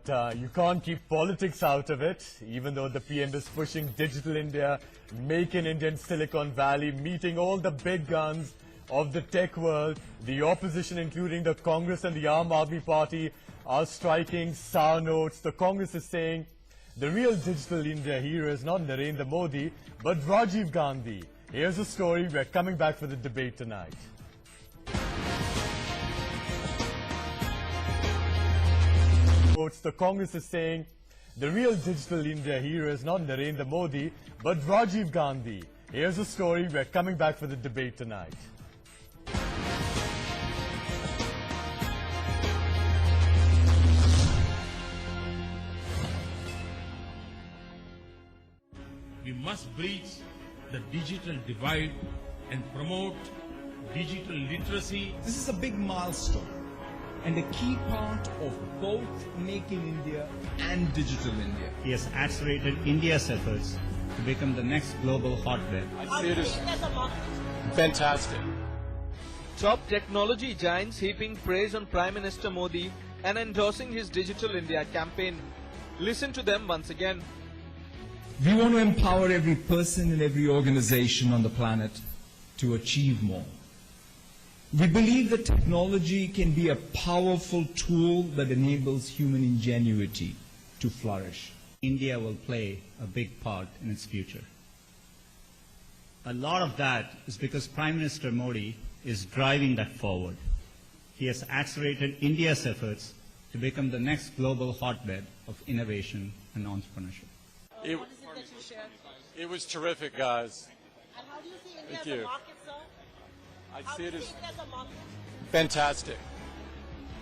But you can't keep politics out of it, even though the PM is pushing Digital India, Make in India and Silicon Valley, meeting all the big guns of the tech world. The opposition, including the Congress and the Aam Aadmi Party, are striking sour notes. The Congress is saying the real Digital India hero is not Narendra Modi, but Rajiv Gandhi. Here's the story. We're coming back for the debate tonight. The Congress is saying the real Digital India hero is not Narendra Modi, but Rajiv Gandhi. Here's the story. We're coming back for the debate tonight. We must bridge the digital divide and promote digital literacy. This is a big milestone and a key part of both Make in India and Digital India. He has accelerated India's efforts to become the next global hotbed. I see it as fantastic. Top technology giants heaping praise on Prime Minister Modi and endorsing his Digital India campaign. Listen to them once again. We want to empower every person and every organization on the planet to achieve more. We believe that technology can be a powerful tool that enables human ingenuity to flourish. India will play a big part in its future. A lot of that is because Prime Minister Modi is driving that forward. He has accelerated India's efforts to become the next global hotbed of innovation and entrepreneurship. It was terrific, guys. And how do you see India Thank as you. a market, sir? I see it as As a market? fantastic.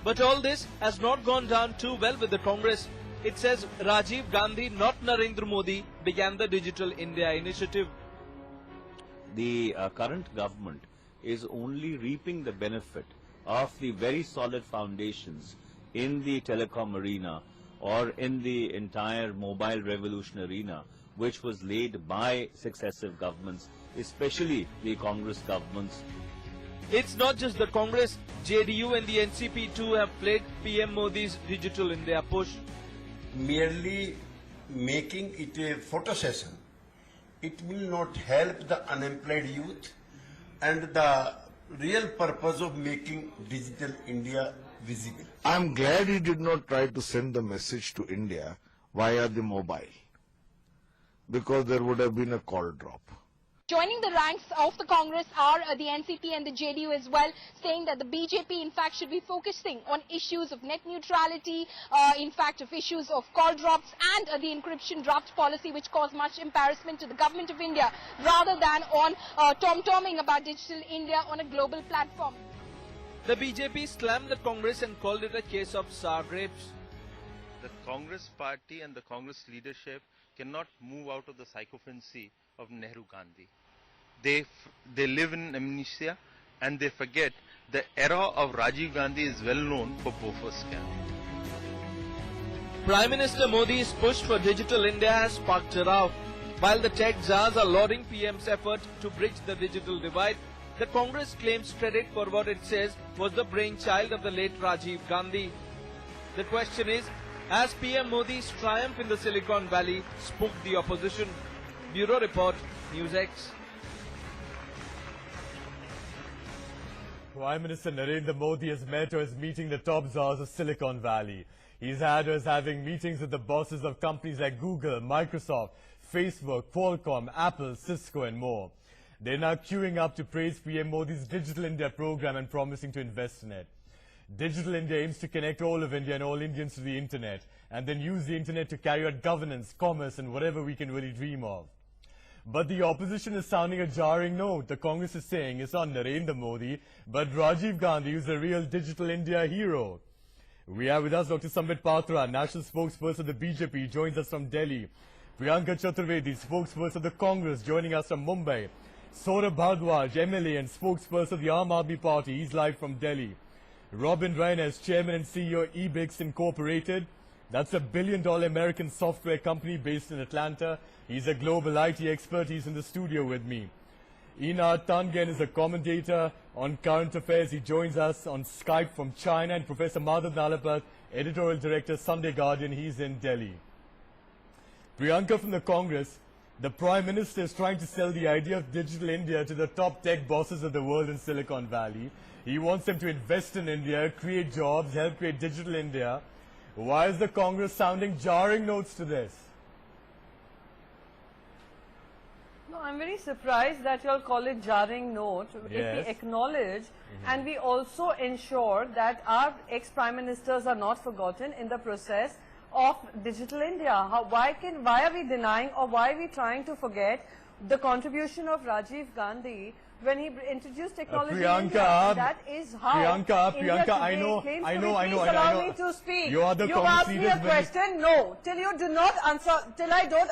But all this has not gone down too well with the Congress. It says Rajiv Gandhi, not Narendra Modi, began the Digital India initiative. The current government is only reaping the benefit of the very solid foundations in the telecom arena or in the entire mobile revolution arena, which was laid by successive governments, especially the Congress governments. It's not just the Congress, JDU and the NCP too have played PM Modi's Digital India push. Merely making it a photo session, it will not help the unemployed youth and the real purpose of making Digital India visible. I'm glad he did not try to send the message to India via the mobile, because there would have been a call drop. Joining the ranks of the Congress are the NCP and the JDU as well, saying that the BJP in fact should be focusing on issues of net neutrality, in fact of issues of call drops and the encryption draft policy, which caused much embarrassment to the government of India, rather than on tom-tomming about Digital India on a global platform. The BJP slammed the Congress and called it a case of sour grapes. The Congress party and the Congress leadership cannot move out of the sycophancy of Nehru Gandhi. They live in amnesia and they forget the era of Rajiv Gandhi is well known for Bofors scam. Prime Minister Modi's push for Digital India has sparked a row. While the tech czars are lauding PM's effort to bridge the digital divide, the Congress claims credit for what it says was the brainchild of the late Rajiv Gandhi. The question is, has PM Modi's triumph in the Silicon Valley spooked the opposition? Bureau Report, NewsX. Prime Minister Narendra Modi has met or is meeting the top czars of Silicon Valley. He's had or is having meetings with the bosses of companies like Google, Microsoft, Facebook, Qualcomm, Apple, Cisco and more. They're now queuing up to praise PM Modi's Digital India program and promising to invest in it. Digital India aims to connect all of India and all Indians to the internet and then use the internet to carry out governance, commerce and whatever we can really dream of. But the opposition is sounding a jarring note. The Congress is saying it's not Narendra Modi, but Rajiv Gandhi who's the real Digital India hero. We have with us Dr. Sambit Patra, national spokesperson of the BJP, joins us from Delhi. Priyanka Chaturvedi, spokesperson of the Congress, joining us from Mumbai. Saurabh Bhardwaj, MLA and spokesperson of the Aam Aadmi Party, he's live from Delhi. Robin Raina is chairman and CEO eBix Incorporated. That's a billion-dollar American software company based in Atlanta. He's a global IT expert. He's in the studio with me. Ina Tangen is a commentator on current affairs. He joins us on Skype from China. And Professor Madhav Nalapat, editorial director, Sunday Guardian. He's in Delhi. Priyanka from the Congress, the Prime Minister is trying to sell the idea of digital India to the top tech bosses of the world in Silicon Valley. He wants them to invest in India, create jobs, help create digital India. Why is the Congress sounding jarring notes to this? No, I'm very surprised that you all call it jarring note. If we acknowledge and we also ensure that our ex-prime ministers are not forgotten in the process of digital India. Why are we denying, or why are we trying to forget the contribution of Rajiv Gandhi when he introduced technology in India? That is how Priyanka, I know. Allow me to speak. You are the You've asked me a question. No, till you do not answer, till I don't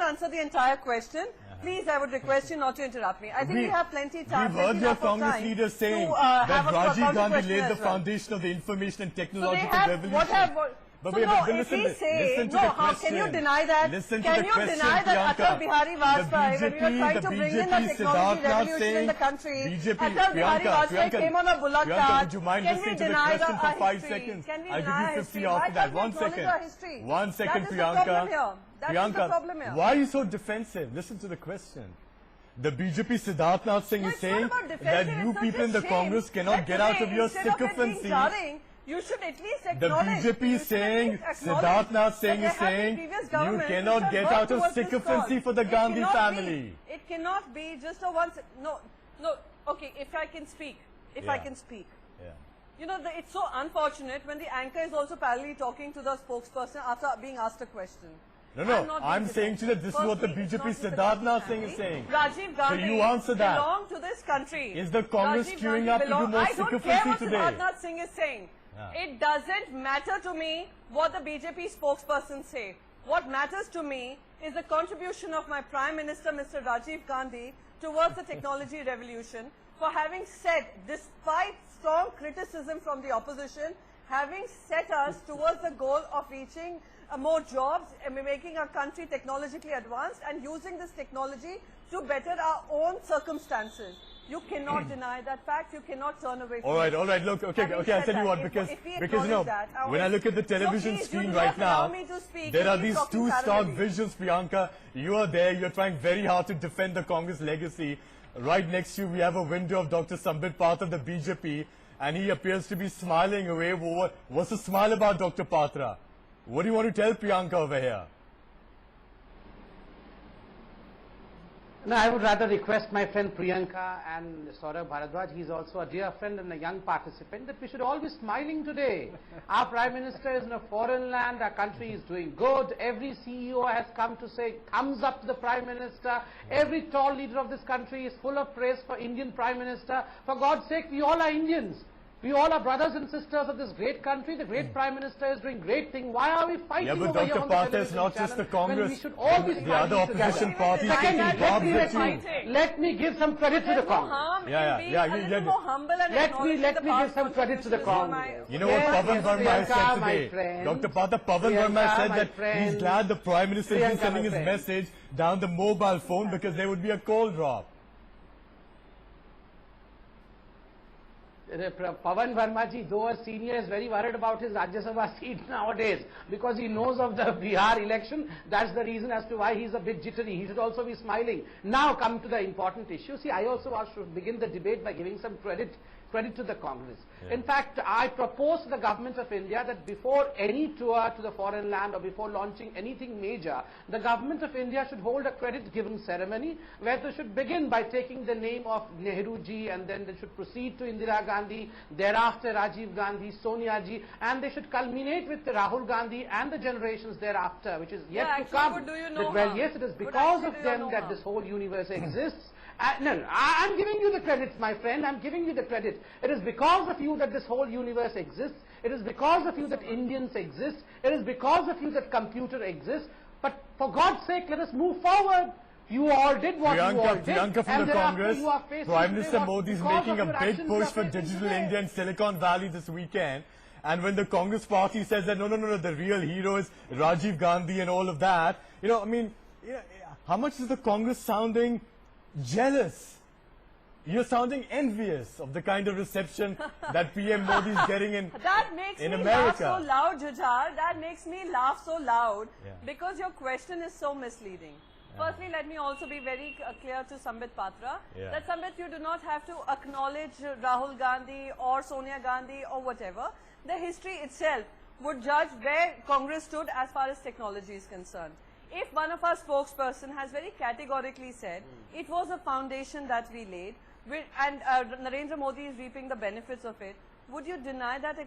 answer the entire question. Please, I would request you not to interrupt me. I think we have plenty of time. We've heard your Congress leaders saying that Rajiv Gandhi laid the foundation of the information and technological revolution. But if we say, can you deny that? Can you deny that Atal Bihari Vajpayee, when we were trying to bring in a technology revolution in the country, Atal Bihari Vajpayee came on a bullock cart? Can we deny the history? Can we deny history? Why can't we acknowledge our history? One second, Priyanka. That is the problem here. Why are you so defensive? Listen to the question. The BJP Siddharthnath Singh is saying that you people in the Congress cannot get out of your sycophancy. You should at least acknowledge. The BJP is saying, Siddharthnath Singh is saying, you cannot get out of sycophancy for the Gandhi family. It cannot be just a once. No, okay, if I can speak. I can speak. Yeah. You know, it's so unfortunate when the anchor is also parallelly talking to the spokesperson after being asked a question. No, I'm saying to you that this is what the BJP Siddharthnath Singh is saying. Rajiv Gandhi so you answer that. belong to this country. Is the Congress queuing up to do more sycophancy today? I don't care what Siddharthnath Singh is saying. It doesn't matter to me what the BJP spokesperson say. What matters to me is the contribution of my Prime Minister, Mr. Rajiv Gandhi, towards the technology revolution, for having set, despite strong criticism from the opposition, having set us towards the goal of reaching more jobs, and making our country technologically advanced and using this technology to better our own circumstances. You cannot deny that fact. You cannot turn away from it. All right. Look, okay, I'll tell you what, because you know, when I look at the television screen right now, there are these two stark visuals, Priyanka. You are there, you're trying very hard to defend the Congress legacy. Right next to you, we have a window of Dr. Sambit Patra of the BJP, and he appears to be smiling away. What's the smile about, Dr. Patra? What do you want to tell Priyanka over here? No, I would rather request my friend Priyanka and Saurabh Bharadwaj, he is also a dear friend and a young participant, that we should all be smiling today. Our Prime Minister is in a foreign land, our country is doing good, every CEO has come to say thumbs up to the Prime Minister, every tall leader of this country is full of praise for Indian Prime Minister. For God's sake, we all are Indians. We all are brothers and sisters of this great country. The great Prime Minister is doing great things. Why are we fighting over Dr. here on Patra is not just the Congress. We should all be the other opposition parties taking jobs with you. Let me give some credit to the Congress. Let me give some credit to the Congress. You know what Pavan Verma said today? Dr. Patra, Pavan Verma said that he's glad the Prime Minister is sending his message down the mobile phone because there would be a call drop. Pavan Verma ji, though a senior, is very worried about his Rajya Sabha seat nowadays because he knows of the Bihar election. That's the reason as to why he's a bit jittery. He should also be smiling. Now come to the important issue. See, I also want to begin the debate by giving some credit to the Congress. Yeah. In fact, I propose to the government of India that before any tour to the foreign land or before launching anything major, the government of India should hold a credit-giving ceremony where they should begin by taking the name of Nehru ji, and then they should proceed to Indira Gandhi, thereafter Rajiv Gandhi, Sonia ji, and they should culminate with Rahul Gandhi and the generations thereafter, which is yet to come. Yes, it is because of them that this whole universe exists. No, I'm giving you the credit, my friend. I'm giving you the credit. It is because of you that this whole universe exists. It is because of you that Indians exist. It is because of you that computer exists. But for God's sake, let us move forward. You all did what you all did. Priyanka from the Congress, Prime Minister Modi is making a big push for digital India in Silicon Valley this weekend. And when the Congress party says that, no, the real hero is Rajiv Gandhi and all of that, how much is the Congress sounding jealous? You're sounding envious of the kind of reception that PM Modi is getting in That makes me America. laugh so loud, Jujhar. That makes me laugh so loud Yeah. because your question is so misleading. Firstly, let me also be very clear to Sambit Patra that Sambit, you do not have to acknowledge Rahul Gandhi or Sonia Gandhi or whatever. The history itself would judge where Congress stood as far as technology is concerned. If one of our spokesperson has very categorically said it was a foundation that we laid, and Narendra Modi is reaping the benefits of it, would you deny that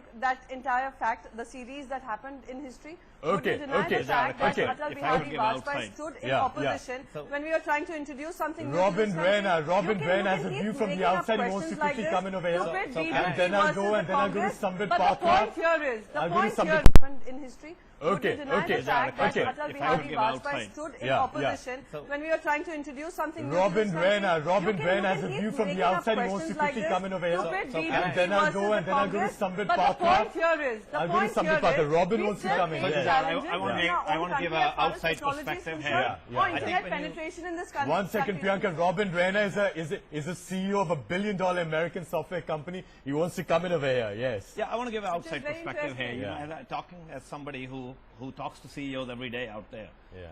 entire fact, the series that happened in history? Would you deny the fact that Atal Bihari Vajpayee stood in opposition when we were trying to introduce something new to this country? Robin Raina has a view from the outside. He wants to quickly come in over here. And then I'll go to Sambit Patra. But the point here is, happened in history. Would you deny the fact that Atal Bihari Vajpayee stood in opposition when we were trying to introduce something new to this country? Robin Raina has a view from the outside. He wants to quickly come in over here. And then I'll go to Sambit Patra. But the point here is, Robin wants to come in. I want to give an outside perspective here. Or internet penetration in this country. One second, Priyanka. Robin Raina is a CEO of a $1 billion American software company. He wants to come in over here. Yes. Yeah, I want to give an outside perspective here. You know, talking as somebody who talks to CEOs every day out there. Yeah.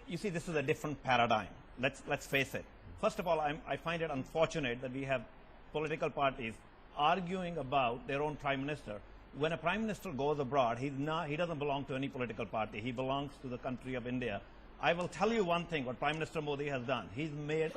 You see, this is a different paradigm. Let's face it. First of all, I find it unfortunate that we have political parties arguing about their own prime minister. When a prime minister goes abroad, he doesn't belong to any political party. He belongs to the country of India. I will tell you one thing, what Prime Minister Modi has done. He's made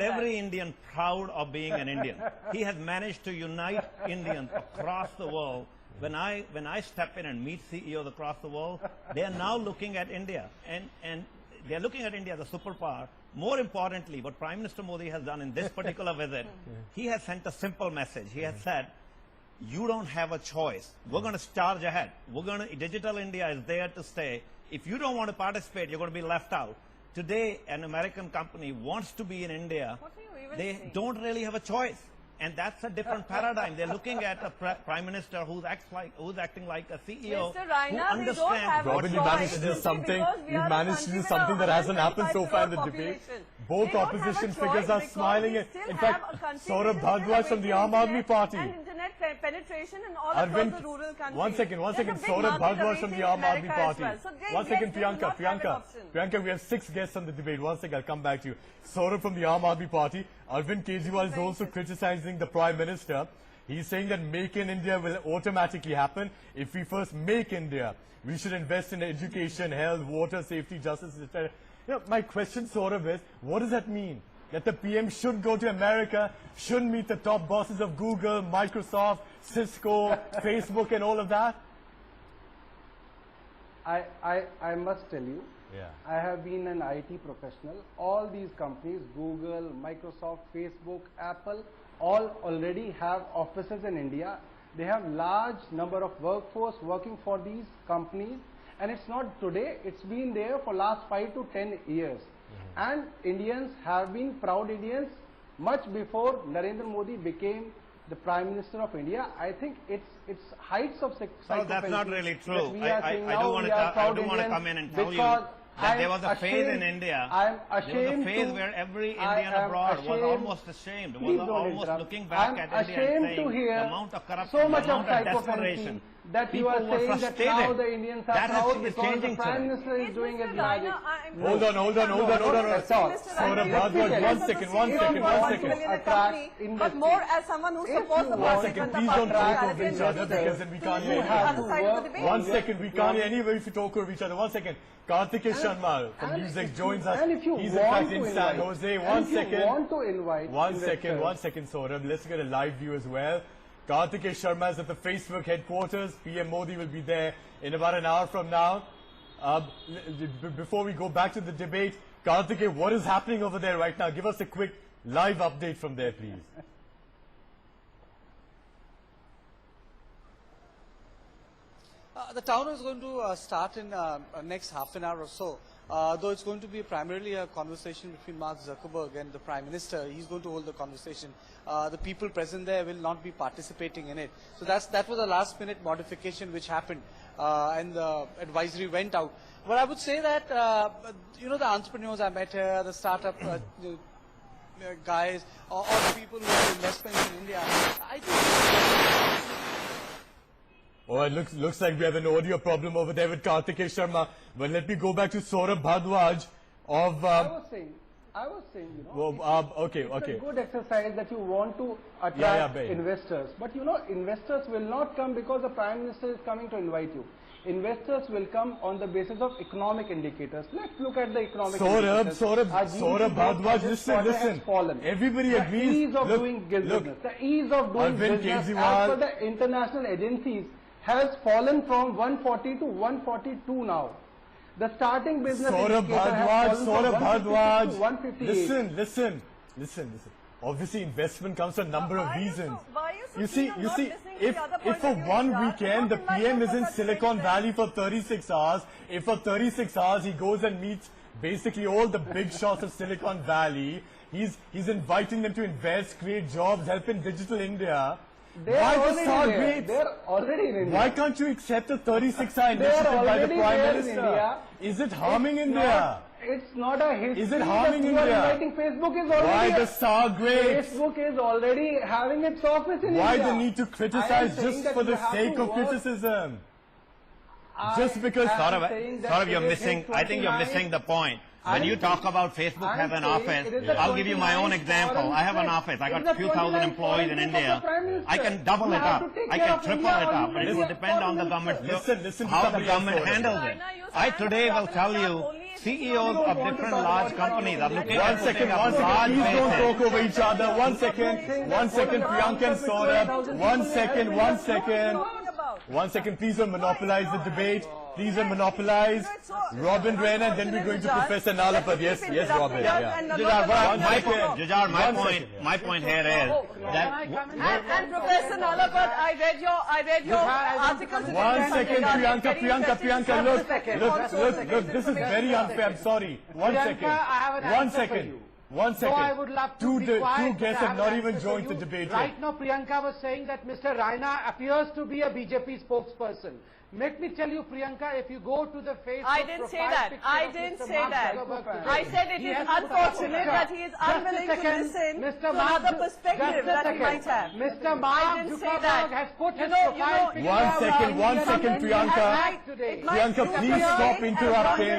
every Indian proud of being an Indian. He has managed to unite Indians across the world. When I step in and meet CEOs across the world, they are now looking at India. And they're looking at India as a superpower. More importantly, what Prime Minister Modi has done in this particular visit, he has sent a simple message. He has said, you don't have a choice. We're going to charge ahead. Digital India is there to stay. If you don't want to participate, you're going to be left out. Today, an American company wants to be in India. They don't really have a choice. And that's a different paradigm. They're looking at a prime minister who's acting like a CEO. Mr. Raina, who understands. Robin, you managed to do something. You managed to do something that hasn't happened so far in the debate. Both opposition figures are smiling. In fact, Saurabh Bhardwaj from the Aam Aadmi Party. And internet penetration in all across the rural countries. One second. Saurabh Bhardwaj from the Aam Aadmi Party. One second, Priyanka, we have 6 guests on the debate. One second, I'll come back to you. Saurabh from the Aam Aadmi Party. Arvind Kejriwal is also criticizing the Prime Minister. He's saying that Make in India will automatically happen. If we first make India, we should invest in education, health, water, safety, justice, etc. You know, my question sort of is, what does that mean? That the PM should go to America, should meet the top bosses of Google, Microsoft, Cisco, Facebook and all of that? I must tell you, I have been an IT professional. All these companies, Google, Microsoft, Facebook, Apple, all already have offices in India. They have large number of workforce working for these companies, and it's not today, it's been there for last 5 to 10 years. And Indians have been proud Indians much before Narendra Modi became the Prime Minister of India. I think it's heights of psychopathy. No, that's not really true. I don't want to come in and tell you that there was a phase in India. There was a phase where every Indian abroad was almost ashamed, was almost looking back at India and saying the amount of corruption, so much the amount of desperation. That you are saying that now the Indians are proud because the Prime Minister is doing his magic. Hold on. Saurabh Bhardwaj, one second. But more as someone who supports the party. Please don't talk over each other because then we can't hear you. 1 second, we can't hear anyway if you talk over each other. 1 second. Kartikeya Sharma from NewsX joins us. He's in fact in San Jose. 1 second. 1 second, Saurabh. Let's get a live view as well. Kartikeya Sharma is at the Facebook headquarters. PM Modi will be there in about an hour from now. Before we go back to the debate, Kartikeya, what is happening over there right now? Give us a quick live update from there, please. The town is going to start in next half an hour or so. Though it's going to be primarily a conversation between Mark Zuckerberg and the Prime Minister. He's going to hold the conversation. The people present there will not be participating in it. So that was a last minute modification which happened and the advisory went out. But I would say that, the entrepreneurs I met here, the startup guys or the people who have investments in India. I think. Oh, it looks like we have an audio problem over there with Kartikeya Sharma. But let me go back to Saurabh Bhardwaj of... I was saying, you know, it's a good exercise that you want to attract investors. But you know, investors will not come because the Prime Minister is coming to invite you. Investors will come on the basis of economic indicators. Let's look at the economic indicators. Saurabh Bhardwaj, listen. Everybody agrees. The ease of doing business, the ease of doing business as per the international agencies has fallen from 140 to 142 now. The starting business Saurabh Bhardwaj, listen. Obviously, investment comes for a number of reasons. You see, if for one weekend the PM is in Silicon Valley for 36 hours, if for 36 hours he goes and meets basically all the big shots of Silicon Valley, he's inviting them to invest, create jobs, help in digital India. Why the star great? They're already in India. Why can't you accept a 36-hour initiative by the Prime Minister? Is it harming India? It's not a history. Is it harming India? Facebook is already. Why the star great? Facebook is already having its office in Why India. the need to criticize just for the sake of criticism? Just because... Saurabh, you're missing, I think you're missing the point. When you talk about Facebook have an office, I'll give you my own example. I have an office. I got a few thousand employees in India. I can double it up. I can triple it up. But it will depend on the government, how the government handles it. I today will tell you, CEOs of different large companies are looking at putting up large bases. Please don't talk over each other. One second, Priyanka and Saurabh. One second, please don't monopolize the debate. Please don't monopolize. Robin, Raina, and then we're going to Professor Nalapat. Yes, Robin. Jujar, my point here is that... And Professor Nalapat, I read your articles. One second, Priyanka, look, this is very unfair. I'm sorry. One second. I would love to be quiet. Two guests have not even joined the debate yet. Right now, Priyanka was saying that Mr. Raina appears to be a BJP spokesperson. Let me tell you, Priyanka, if you go to the Facebook I didn't say that. I said it is unfortunate that he is unwilling to listen to another perspective that he might have. Mr. Mark Zuckerberg has put his profile picture. One second, Priyanka. Priyanka, please stop interrupting.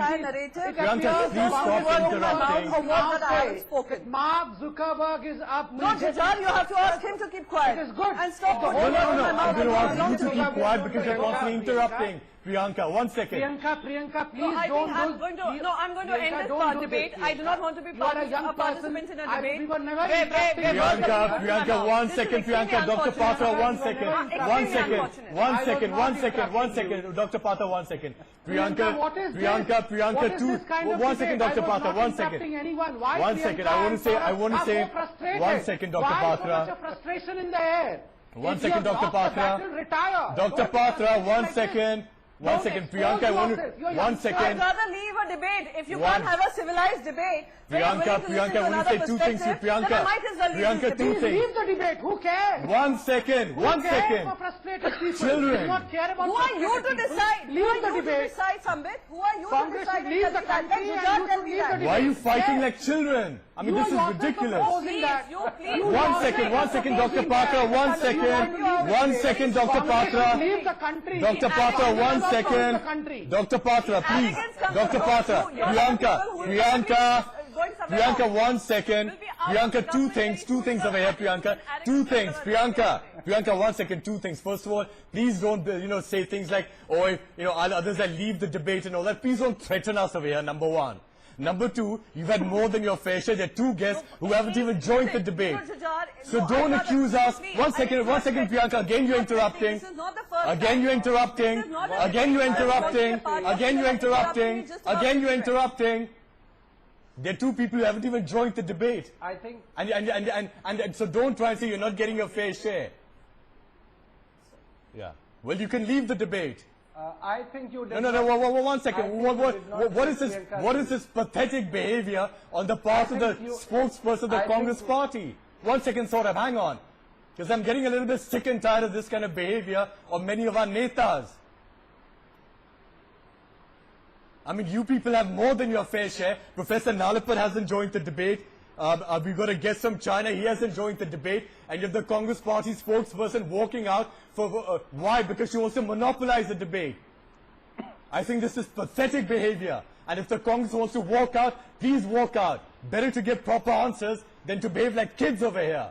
Mark Zuckerberg is up. No, Jujar, you have to ask him to keep quiet. It is good. And stop putting No, I'm going to ask you to keep quiet because you're constantly interrupting. Priyanka, 1 second. Priyanka, please don't. I'm going to end this debate. I do not want to be a participant in a debate. Priyanka, 1 second. Priyanka, Dr. Patra, 1 second. 1 second. Dr. Patra, 1 second. Priyanka, 1 second, Dr. Patra, 1 second. 1 second. I want to say. 1 second, Dr. Patra. Why frustration in the air? 1 second, Dr. Patra. Dr. Patra, 1 second. 1 second, Priyanka, I want to... 1 second. I'd rather leave a debate. If you can't have a civilized debate, Priyanka, I want to say two things to you. Priyanka, two things. Leave the debate. Who cares? 1 second. 1 second. Children. Who are you to decide? Leave the debate. Sambit? Who are you to decide? Leave the country and you should leave the debate. Why are you fighting like children? I mean, this is ridiculous. 1 second, Dr. Patra. 1 second. 1 second, Dr. Patra. Leave the country. Dr. Patra, 1 second. Dr. Patra, please. Dr. Patra. Priyanka, 1 second. Priyanka, two things over here, Priyanka. Two things, Priyanka, 1 second, two things. First of all, please don't, say things like, oh, others that leave the debate and all that. Please don't threaten us over here, number one. Number two, you've had more than your fair share. There are two guests who haven't even joined the debate. So don't accuse us. 1 second, Priyanka. Again you're interrupting. Again you're interrupting. There are two people who haven't even joined the debate. I think... And so don't try and say you're not getting your fair share. Yeah. Well, you can leave the debate. I think you... No, 1 second. What is this pathetic behavior on the part of the spokesperson of the Congress party? 1 second, Saurabh, hang on. Because I'm getting a little bit sick and tired of this kind of behavior of many of our netas. I mean, you people have more than your fair share. Professor Nalapat hasn't joined the debate. We've got a guest from China. He hasn't joined the debate. And you have the Congress Party spokesperson walking out for why? Because she wants to monopolize the debate. I think this is pathetic behavior. And if the Congress wants to walk out, please walk out. Better to give proper answers than to behave like kids over here.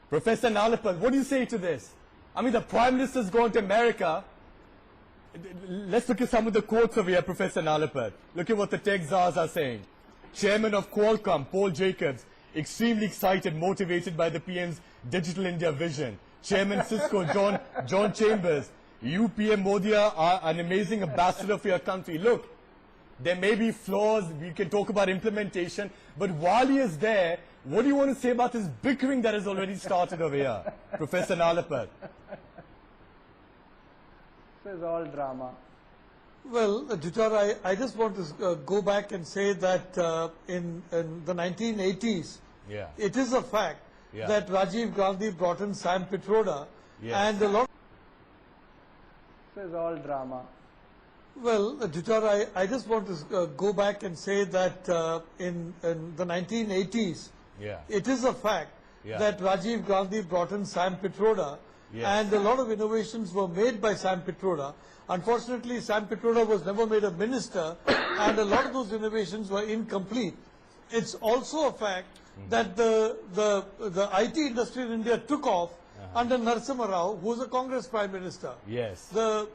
Professor Nalapal, what do you say to this? I mean, the Prime Minister's gone to America. Let's look at some of the quotes over here, Professor Nalapal. Look at what the tech czars are saying. Chairman of Qualcomm, Paul Jacobs, extremely excited, motivated by the PM's Digital India vision. Chairman Cisco, John Chambers, you PM Modi are an amazing ambassador for your country. Look, there may be flaws, we can talk about implementation, but while he is there, what do you want to say about this bickering that has already started over here? Professor Nalapal. This is all drama. Well, Tushar, I just want to go back and say that in the 1980s, it is a fact that Rajiv Gandhi brought in Sam Pitroda and a lot. This is all drama. Well, Tushar, I just want to go back and say that in the 1980s, it is a fact that Rajiv Gandhi brought in Sam Pitroda and a lot of innovations were made by Sam Pitroda. Unfortunately, Sam Pitroda was never made a minister and a lot of those innovations were incomplete. It's also a fact that the IT industry in India took off under Narasimha Rao, who was a Congress Prime Minister. Yes. The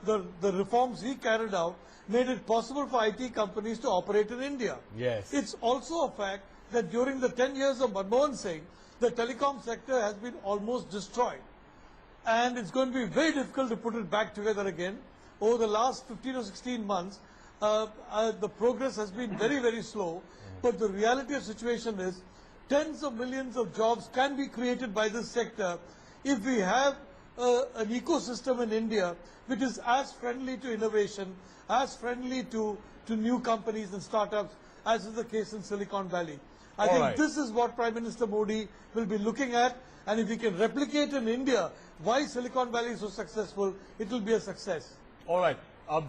reforms he carried out made it possible for IT companies to operate in India. Yes. It's also a fact that during the 10 years of Manmohan Singh, the telecom sector has been almost destroyed. And it's going to be very difficult to put it back together again. Over the last 15 or 16 months, the progress has been very, very slow. But the reality of the situation is tens of millions of jobs can be created by this sector if we have an ecosystem in India which is as friendly to innovation, as friendly to new companies and startups as is the case in Silicon Valley. I think this is what Prime Minister Modi will be looking at, and if we can replicate in India why Silicon Valley is so successful, it will be a success. All right.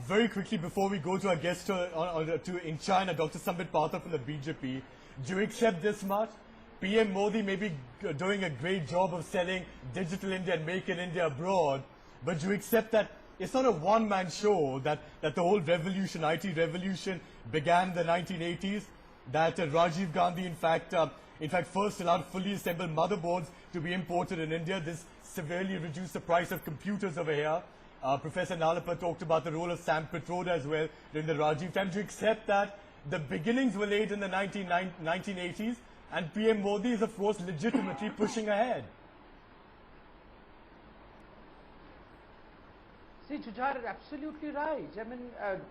Very quickly, before we go to our guest in China, Dr. Sambit Patha from the BJP, do you accept this much? PM Modi may be doing a great job of selling Digital India and Make in India abroad, but do you accept that it's not a one-man show, that the whole revolution, IT revolution, began in the 1980s, that Rajiv Gandhi, in fact, first allowed fully assembled motherboards to be imported in India. This severely reduced the price of computers over here. Professor Nalapal talked about the role of Sam Pitroda as well during the Rajiv time. Do you accept that the beginnings were laid in the 1980s and PM Modi is, of course, legitimately pushing ahead? See, Tushar is absolutely right. I mean,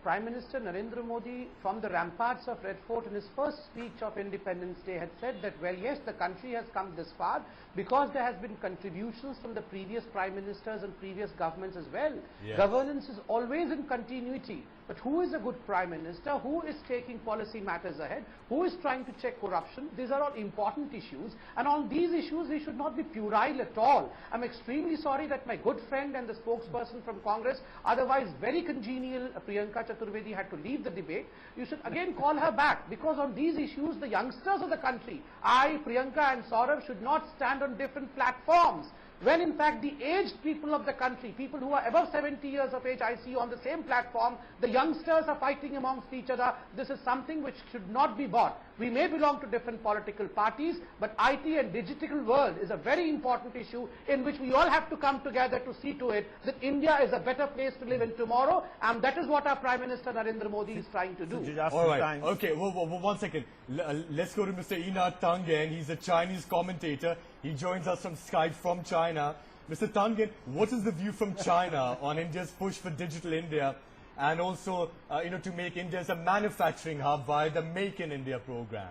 Prime Minister Narendra Modi, from the ramparts of Red Fort in his first speech of Independence Day, had said that, well, yes, the country has come this far because there has been contributions from the previous Prime Ministers and previous governments as well. Governance is always in continuity. But who is a good Prime Minister? Who is taking policy matters ahead? Who is trying to check corruption? These are all important issues. And on these issues, we should not be puerile at all. I'm extremely sorry that my good friend and the spokesperson from Congress, otherwise very congenial Priyanka Chaturvedi, had to leave the debate. You should again call her back, because on these issues, the youngsters of the country, I, Priyanka and Saurav, should not stand on different platforms. When in fact the aged people of the country, people who are above 70 years of age, I see on the same platform, the youngsters are fighting amongst each other. This is something which should not be bought. We may belong to different political parties, but IT and digital world is a very important issue in which we all have to come together to see to it that India is a better place to live in tomorrow, and that is what our Prime Minister Narendra Modi is trying to do. All right. Okay, well, 1 second. Let's go to Mr. Ina Tangen. He's a Chinese commentator. He joins us from Skype from China. Mr. Tangen, what is the view from China on India's push for Digital India and also, to make India as a manufacturing hub via the Make in India program?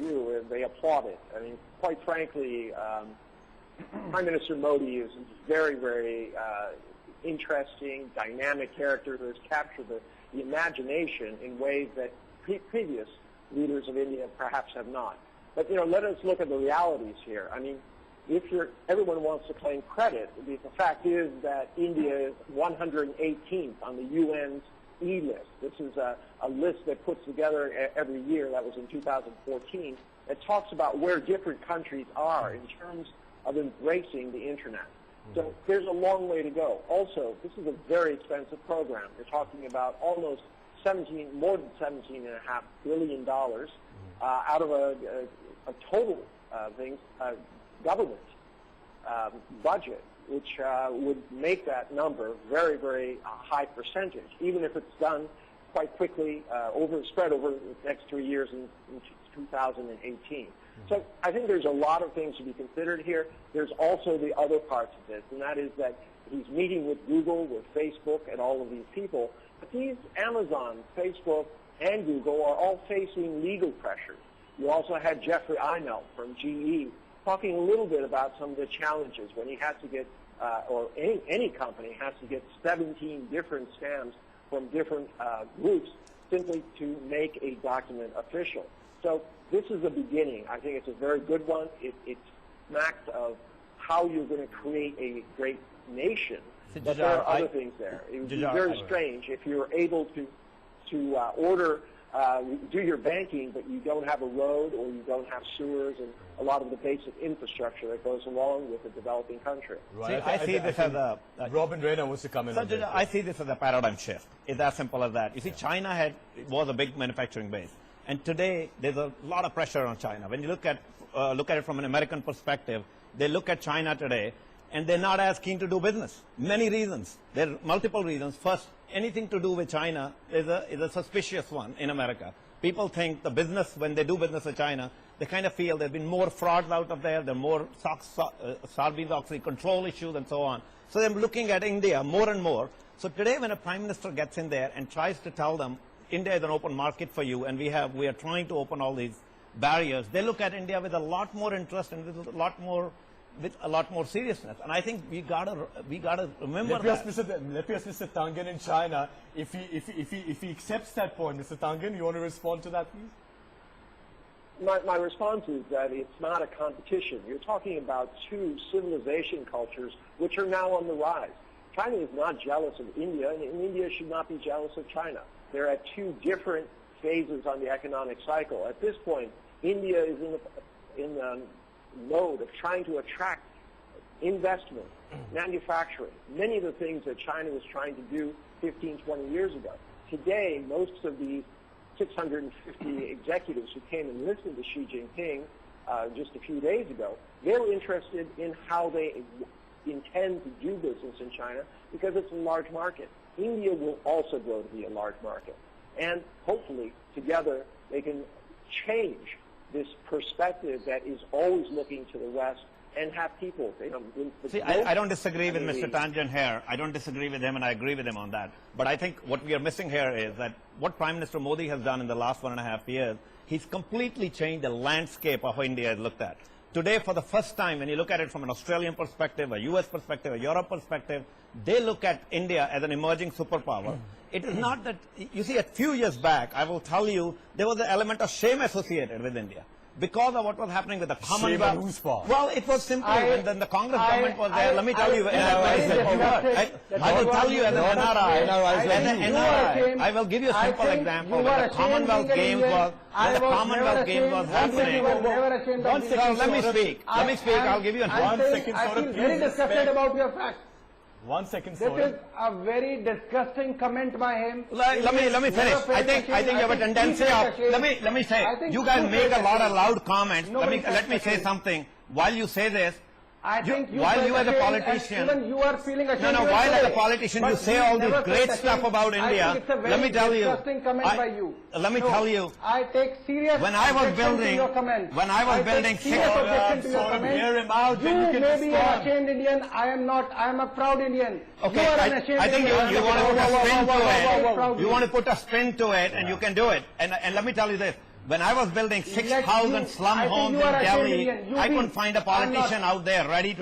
They applaud it. I mean, quite frankly, Prime Minister Modi is a very, very interesting, dynamic character who has captured the imagination in ways that previous leaders of India perhaps have not. But, let us look at the realities here. I mean, everyone wants to claim credit. The fact is that India is 118th on the UN's E-list. This is a list that puts together every year, that was in 2014, that talks about where different countries are in terms of embracing the internet. So there's a long way to go. Also, this is a very expensive program. You're talking about almost more than $17.5 billion out of a total government budget, which would make that number very, very high percentage, even if it's done quite quickly, spread over the next 3 years in 2018. So I think there's a lot of things to be considered here. There's also the other parts of this, and that is that he's meeting with Google, with Facebook, and all of these people. But these Amazon, Facebook, and Google are all facing legal pressures. You also had Jeffrey Einelt from GE talking a little bit about some of the challenges when he has to get, or any company has to get 17 different stamps from different groups simply to make a document official. So this is a beginning. I think it's a very good one. It smacks of how you're going to create a great nation. But there are other things there. It would be very strange if you're able to do your banking, but you don't have a road or you don't have sewers and a lot of the basic infrastructure that goes along with a developing country. Right. I see this as a... Robin Raina wants to come in. I see this as a paradigm shift. It's as simple as that. You see, China was a big manufacturing base. And today, there's a lot of pressure on China. When you look at it from an American perspective, they look at China today, and they're not as keen to do business. Many reasons. There are multiple reasons. First, anything to do with China is a suspicious one in America. People think the business, when they do business with China, they kind of feel there have been more frauds out of there are more Sarbanes-Oxley control issues and so on. So they're looking at India more and more. So today, when a prime minister gets in there and tries to tell them, India is an open market for you, and we are trying to open all these barriers, they look at India with a lot more interest and with a lot more seriousness. And I think we gotta remember that. Let me ask Mr. Tangan in China, if he accepts that point. Mr. Tangan, you want to respond to that, please? My response is that it's not a competition. You're talking about two civilization cultures which are now on the rise. China is not jealous of India, and India should not be jealous of China. They're at two different phases on the economic cycle. At this point, India is in the mode of trying to attract investment, manufacturing, many of the things that China was trying to do 15, 20 years ago. Today, most of these 650 executives who came and listened to Xi Jinping just a few days ago, they're interested in how they intend to do business in China because it's a large market. India will also grow to be a large market. And hopefully, together, they can change this perspective that is always looking to the West and have people. See, I don't disagree with Mr. Tangan here. I don't disagree with him, and I agree with him on that. But I think what we are missing here is that what Prime Minister Modi has done in the last 1.5 years, he's completely changed the landscape of how India is looked at. Today, for the first time, when you look at it from an Australian perspective, a US perspective, a Europe perspective, they look at India as an emerging superpower. It is not that, you see, a few years back, I will tell you, there was an element of shame associated with India. Because of what was happening with the Commonwealth. Well, it was simple. When then the Congress government was there, let me tell you, I will tell you as an NRI, I will give you a simple example. When the Commonwealth Games was happening. Let me speak, I'll give you 1 second. I feel very disgusted about your facts. 1 second, This is a very disgusting comment by him. Let me finish. I think you have a tendency of, let me say, you guys make a lot of loud comments. Let me say something. While you say this, while you as a politician, even you are feeling ashamed. While as a politician you say all this great stuff about India, let me tell you, I take serious when I was building, you may be an ashamed Indian, I am not, I am a proud Indian. Okay, I think you want to put a spin to it, you want to put a spin to it, and you can do it. And let me tell you this. When I was building 6,000 slum homes in Delhi, I couldn't find a politician out there ready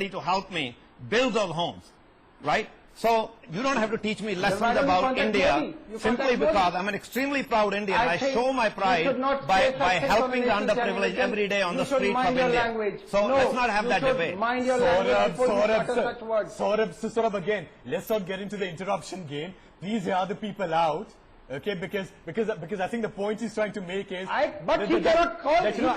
to help me build those homes, right? So you don't have to teach me lessons about India simply because I'm an extremely proud Indian. I show my pride by helping the underprivileged every day on the streets of India. So let's not have that debate. Saurabh, again, let's not get into the interruption game. Please hear the people out. Okay, because I think the point he's trying to make is but he cannot call that, you know,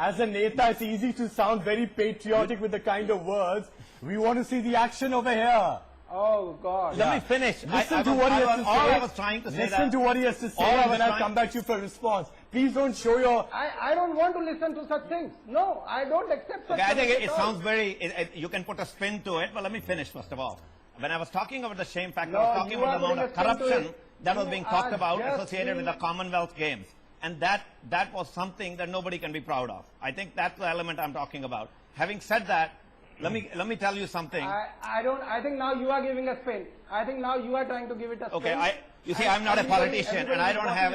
as a neta, it's easy to sound very patriotic with the kind of words. We want to see the action over here. Oh God! Let me finish. Listen to what he has to say. All I was trying to say. Listen to what he has to say, and then I'll come back to you for a response. Please don't show your. I don't want to listen to such things. No, I don't accept such things. I think it sounds very. You can put a spin to it, but let me finish first of all. When I was talking about the shame factor, I was talking about the amount of corruption that was being talked about associated with the Commonwealth Games. And that was something that nobody can be proud of. I think that's the element I'm talking about. Having said that, let me tell you something. I think now you are giving a spin. I think now you are trying to give it a spin. Okay, you see, I'm not a politician, and I don't have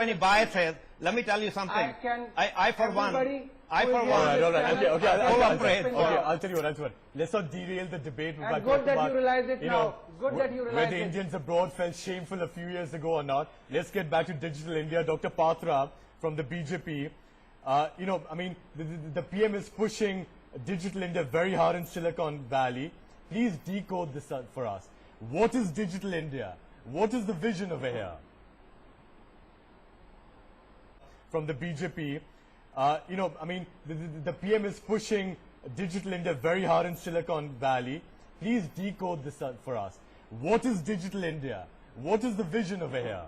any biases. Let me tell you something. I for one. I'll tell you what. Let's not derail the debate. And good that you realize it now. Good that you realize whether Indians abroad felt shameful a few years ago or not. Let's get back to Digital India. Dr. Patra from the BJP. You know, I mean, the PM is pushing Digital India very hard in Silicon Valley. Please decode this for us. What is Digital India? What is the vision over here? From the BJP. You know, I mean, the PM is pushing Digital India very hard in Silicon Valley. Please decode this for us. What is Digital India? What is the vision over here?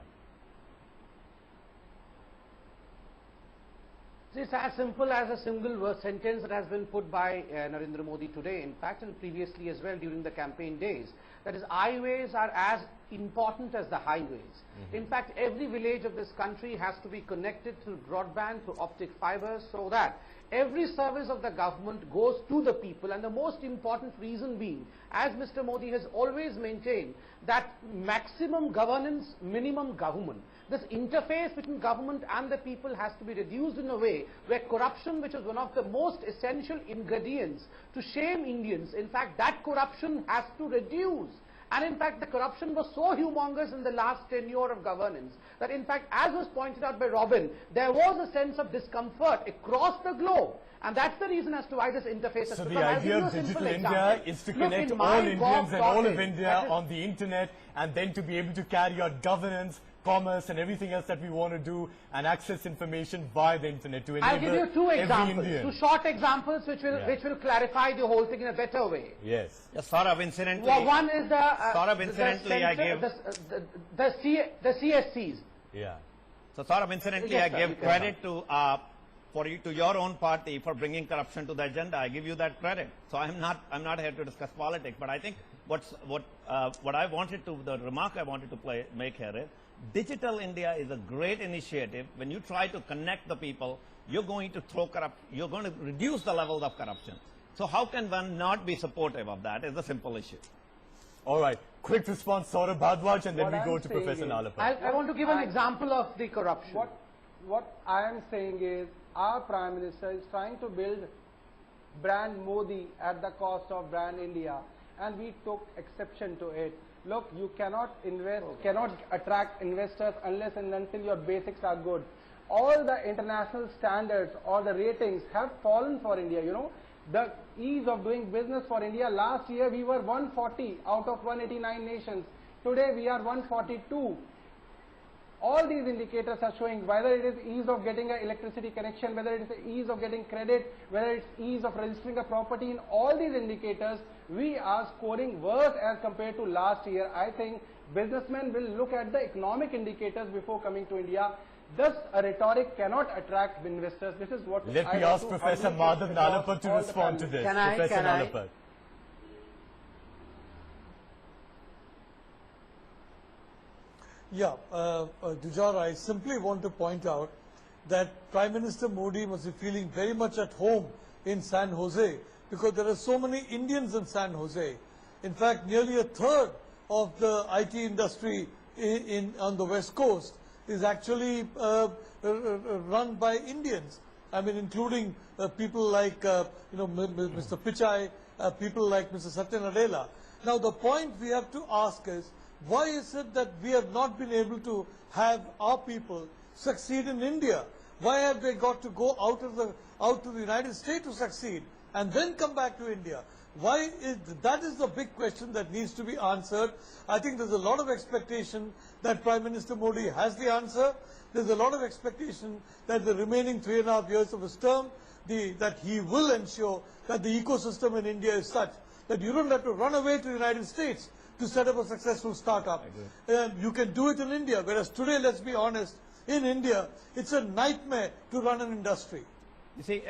It's as simple as a single word sentence that has been put by Narendra Modi today, in fact, and previously as well during the campaign days. That is, highways are as important as the highways. In fact, every village of this country has to be connected through broadband, through optic fibers, so that every service of the government goes to the people. And the most important reason being, as Mr. Modi has always maintained, that maximum governance, minimum government. This interface between government and the people has to be reduced in a way where corruption, which is one of the most essential ingredients to shame Indians, in fact, that corruption has to reduce. And in fact, the corruption was so humongous in the last tenure of governance that in fact, as was pointed out by Robin, there was a sense of discomfort across the globe. And that's the reason as to why this interface has So to the come. idea of Digital India is to connect all Indians and all of India on the internet, and then to be able to carry out governance, commerce and everything else that we want to do and access information via the internet to enable I'll give you two examples, Indian. two short examples which will clarify the whole thing in a better way. Yes. Saurabh, incidentally. Well, one is the Saurabh, incidentally, I gave the CSCs. Yeah. So Saurabh, incidentally, I gave credit to to your own party for bringing corruption to the agenda. I give you that credit. So I'm not here to discuss politics, but I think what I wanted to, the remark I wanted to make here is, Digital India is a great initiative. When you try to connect the people, you're going to you're going to reduce the levels of corruption. So how can one not be supportive of that? Is a simple issue. All right. Quick response, Saurabh Bhardwaj, and then we go to Professor Nalapal. I want to give an example of the corruption. What I am saying is, our Prime Minister is trying to build brand Modi at the cost of brand India, and we took exception to it. Look, you cannot invest, cannot attract investors unless and until your basics are good. All the international standards or the ratings have fallen for India, you know. The ease of doing business for India, last year we were 140 out of 189 nations. Today we are 142. All these indicators are showing whether it is ease of getting an electricity connection, whether it is ease of getting credit, whether it's ease of registering a property. In all these indicators, we are scoring worse as compared to last year. I think businessmen will look at the economic indicators before coming to India. Thus, a rhetoric cannot attract investors. This is what Let me ask Professor Madhav Nalapal to respond to this. Professor Nalapal. Yeah, Dujar, I simply want to point out that Prime Minister Modi must be feeling very much at home in San Jose because there are so many Indians in San Jose. In fact, nearly a third of the IT industry on the West Coast is actually run by Indians. I mean, including people like, Mr. Pichai, people like Mr. Satya Nadella. Now, the point we have to ask is, why is it that we have not been able to have our people succeed in India? Why have they got to go out to the United States to succeed and then come back to India? That is the big question that needs to be answered. I think there's a lot of expectation that Prime Minister Modi has the answer. There's a lot of expectation that the remaining 3.5 years of his term, that he will ensure that the ecosystem in India is such that you don't have to run away to the United States to set up a successful startup. You can do it in India, whereas today, let's be honest, in India, it's a nightmare to run an industry. You see,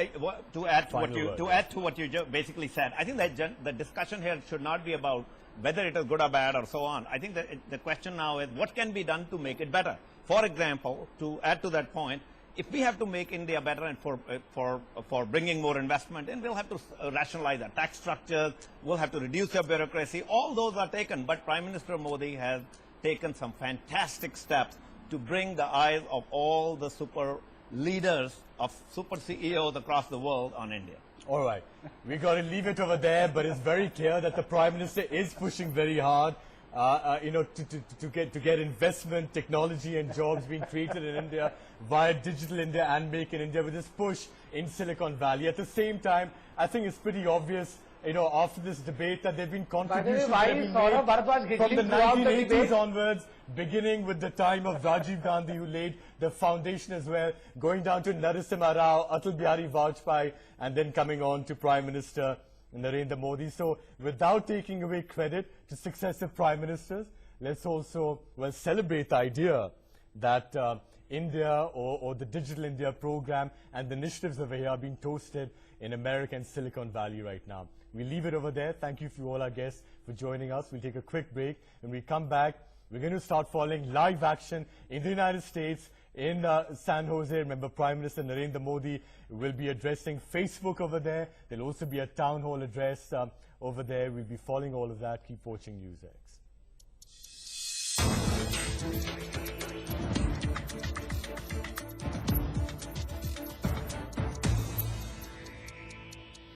to add to what you basically said, I think that the discussion here should not be about whether it is good or bad or so on. I think that the question now is what can be done to make it better. For example, to add to that point, if we have to make India better and for bringing more investment, then we'll have to rationalize our tax structures, we'll have to reduce the bureaucracy. All those are taken, but Prime Minister Modi has taken some fantastic steps to bring the eyes of all the super leaders of super CEOs across the world on India. All right, we got to leave it over there, but it's very clear that the Prime Minister is pushing very hard, to get investment, technology and jobs being created in India via Digital India and Make in India with this push in Silicon Valley. At the same time, I think it's pretty obvious, after this debate that there have been contributions that have been made from the 1980s onwards, beginning with the time of Rajiv Gandhi, who laid the foundation as well, going down to Narasimha Rao, Atal Bihari Vajpayee, and then coming on to Prime Minister Narendra Modi. So without taking away credit to successive prime ministers, let's also celebrate the idea that India or the Digital India program and the initiatives over here are being toasted in America and Silicon Valley right now. We leave it over there. Thank you for all our guests for joining us. We'll take a quick break. When we come back, we're going to start following live action in the United States, in San Jose. Remember, Prime Minister Narendra Modi will be addressing Facebook over there. There'll also be a town hall address over there. We'll be following all of that. Keep watching NewsX.